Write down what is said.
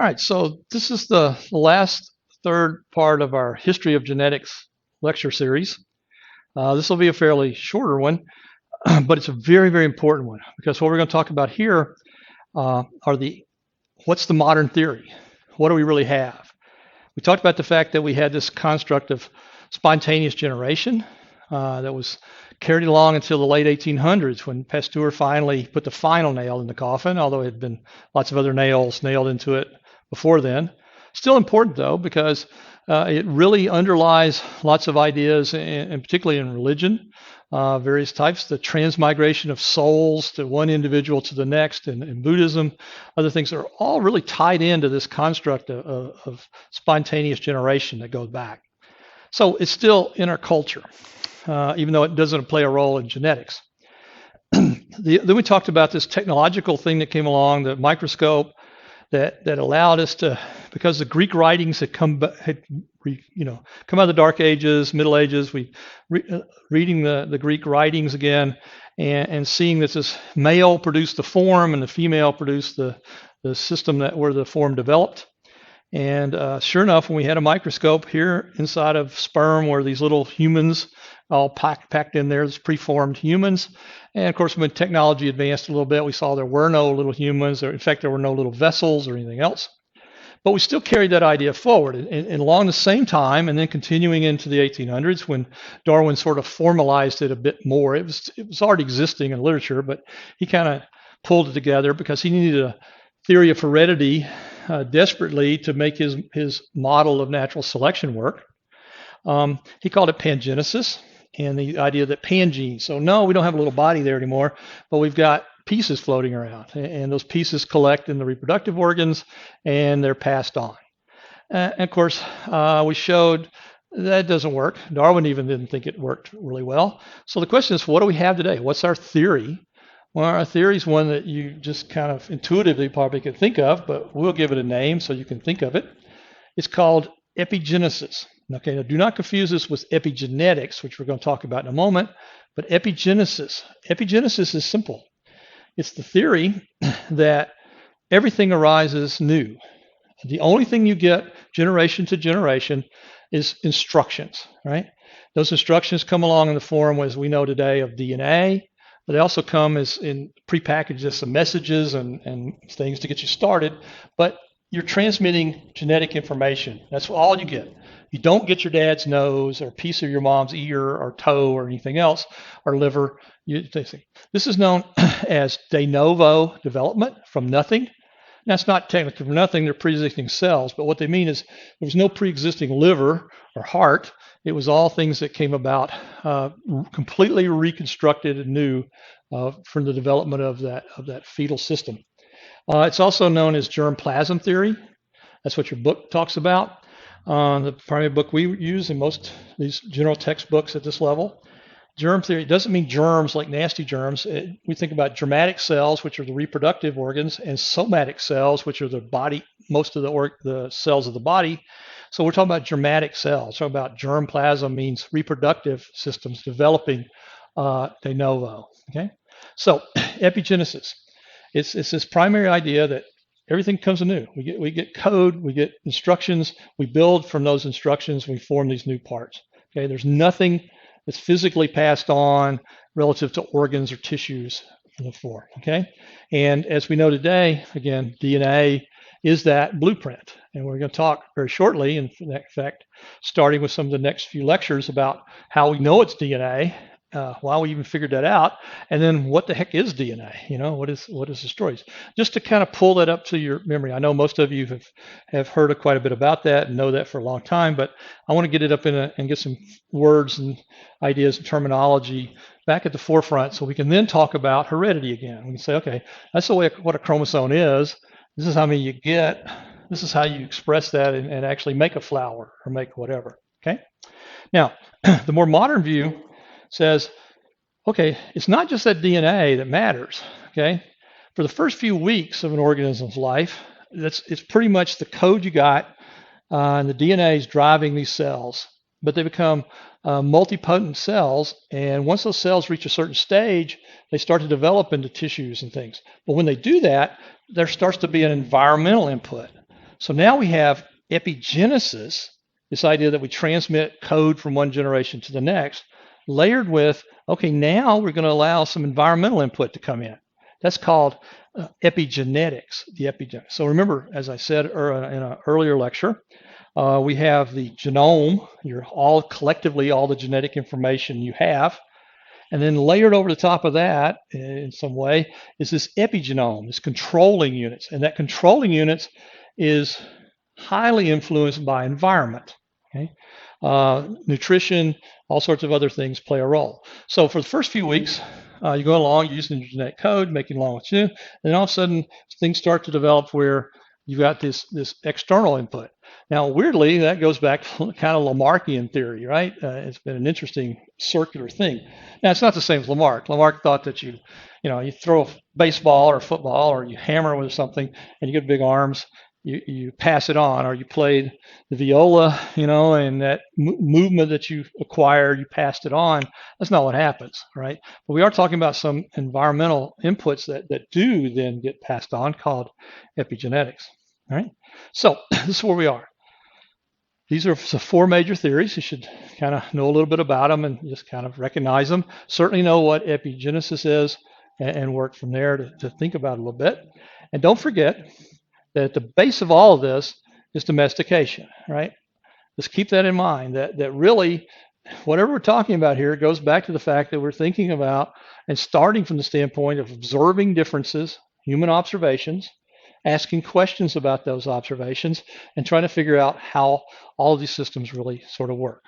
All right, so this is the last third part of our History of Genetics lecture series. This will be a fairly shorter one, but it's a very, very important one because what we're going to talk about here are what's the modern theory? What do we really have? We talked about the fact that we had this construct of spontaneous generation that was carried along until the late 1800s when Pasteur finally put the final nail in the coffin, although it had been lots of other nails nailed into it before then. Still important though, because it really underlies lots of ideas, and particularly in religion, various types, the transmigration of souls to one individual to the next, and in Buddhism, other things are all really tied into this construct of spontaneous generation that goes back. So it's still in our culture, even though it doesn't play a role in genetics. Then we talked about this technological thing that came along, the microscope, that allowed us to, because the Greek writings had come out of the Dark Ages, Middle Ages, reading the Greek writings again, and seeing that this male produced the form and the female produced the system where the form developed. And sure enough, when we had a microscope here inside of sperm were these little humans all packed in there, as preformed humans. And of course, when technology advanced a little bit, we saw there were no little humans, or in fact, there were no little vessels or anything else. But we still carried that idea forward. And along the same time, and then continuing into the 1800s, when Darwin sort of formalized it a bit more, it was already existing in literature, but he kind of pulled it together because he needed a theory of heredity desperately to make his model of natural selection work. He called it pangenesis, and the idea that pangenes, so no, we don't have a little body there anymore, but we've got pieces floating around, and those pieces collect in the reproductive organs, and they're passed on. And of course, we showed that doesn't work. Darwin even didn't think it worked really well. So the question is, what do we have today? What's our theory? Well, our theory is one that you just kind of intuitively probably could think of, but we'll give it a name so you can think of it. It's called epigenesis. Okay, now do not confuse this with epigenetics, which we're going to talk about in a moment, but epigenesis. Epigenesis is simple. It's the theory that everything arises new. The only thing you get generation to generation is instructions, right? Those instructions come along in the form, as we know today, of DNA, but they also come as in prepackaged as some messages and things to get you started, but you're transmitting genetic information. That's all you get. You don't get your dad's nose or a piece of your mom's ear or toe or anything else, or liver. This is known as de novo development, from nothing. Now, it's not technically from nothing, they're pre-existing cells, but what they mean is there was no pre-existing liver or heart. It was all things that came about completely reconstructed and new from the development of that fetal system. It's also known as germplasm theory. That's what your book talks about. The primary book we use in most of these general textbooks at this level. Germ theory doesn't mean germs like nasty germs. We think about germatic cells, which are the reproductive organs, and somatic cells, which are the body, most of the cells of the body. So we're talking about germatic cells. So about germplasm means reproductive systems developing de novo. Okay, so epigenesis. It's this primary idea that everything comes anew. We get code, we get instructions, we build from those instructions, we form these new parts. Okay, there's nothing that's physically passed on relative to organs or tissues from the form. Okay, and as we know today, again, DNA is that blueprint, and we're going to talk very shortly, in fact, starting with some of the next few lectures about how we know it's DNA. Why we even figured that out, and then what the heck is DNA? You know, what is the stories? Just to kind of pull that up to your memory. I know most of you have heard quite a bit about that and know that for a long time, but I want to get it up and get some words and ideas and terminology back at the forefront, so we can then talk about heredity again. We can say, okay, that's the way what a chromosome is. This is how many you get. This is how you express that and actually make a flower or make whatever. Okay. Now, the more modern view says, okay, it's not just that DNA that matters, okay? For the first few weeks of an organism's life, it's pretty much the code you got, and the DNA is driving these cells, but they become multipotent cells, and once those cells reach a certain stage, they start to develop into tissues and things. But when they do that, there starts to be an environmental input. So now we have epigenesis, this idea that we transmit code from one generation to the next, layered with, okay, now we're going to allow some environmental input to come in. That's called epigenetics, the epigenetics. So remember, as I said in an earlier lecture, we have the genome, collectively all the genetic information you have, and then layered over the top of that in some way is this epigenome, this controlling units. And that controlling units is highly influenced by environment. Okay? Nutrition, all sorts of other things play a role. So for the first few weeks, you go along using your genetic code, making along with you, and then all of a sudden things start to develop where you've got this external input. Now, weirdly, that goes back to kind of Lamarckian theory, right? It's been an interesting circular thing. Now, it's not the same as Lamarck. Lamarck thought that you throw a baseball or a football or you hammer with something and you get big arms, you pass it on, or you played the viola, and that movement that you acquired, you passed it on. That's not what happens, right? But we are talking about some environmental inputs that do then get passed on, called epigenetics. All right, so this is where we are. These are the four major theories. You should kind of know a little bit about them and just kind of recognize them. Certainly know what epigenesis is and work from there to think about it a little bit. And don't forget that at the base of all of this is domestication, right? Just keep that in mind, that really, whatever we're talking about here goes back to the fact that we're thinking about and starting from the standpoint of observing differences, human observations, asking questions about those observations, and trying to figure out how all of these systems really sort of work.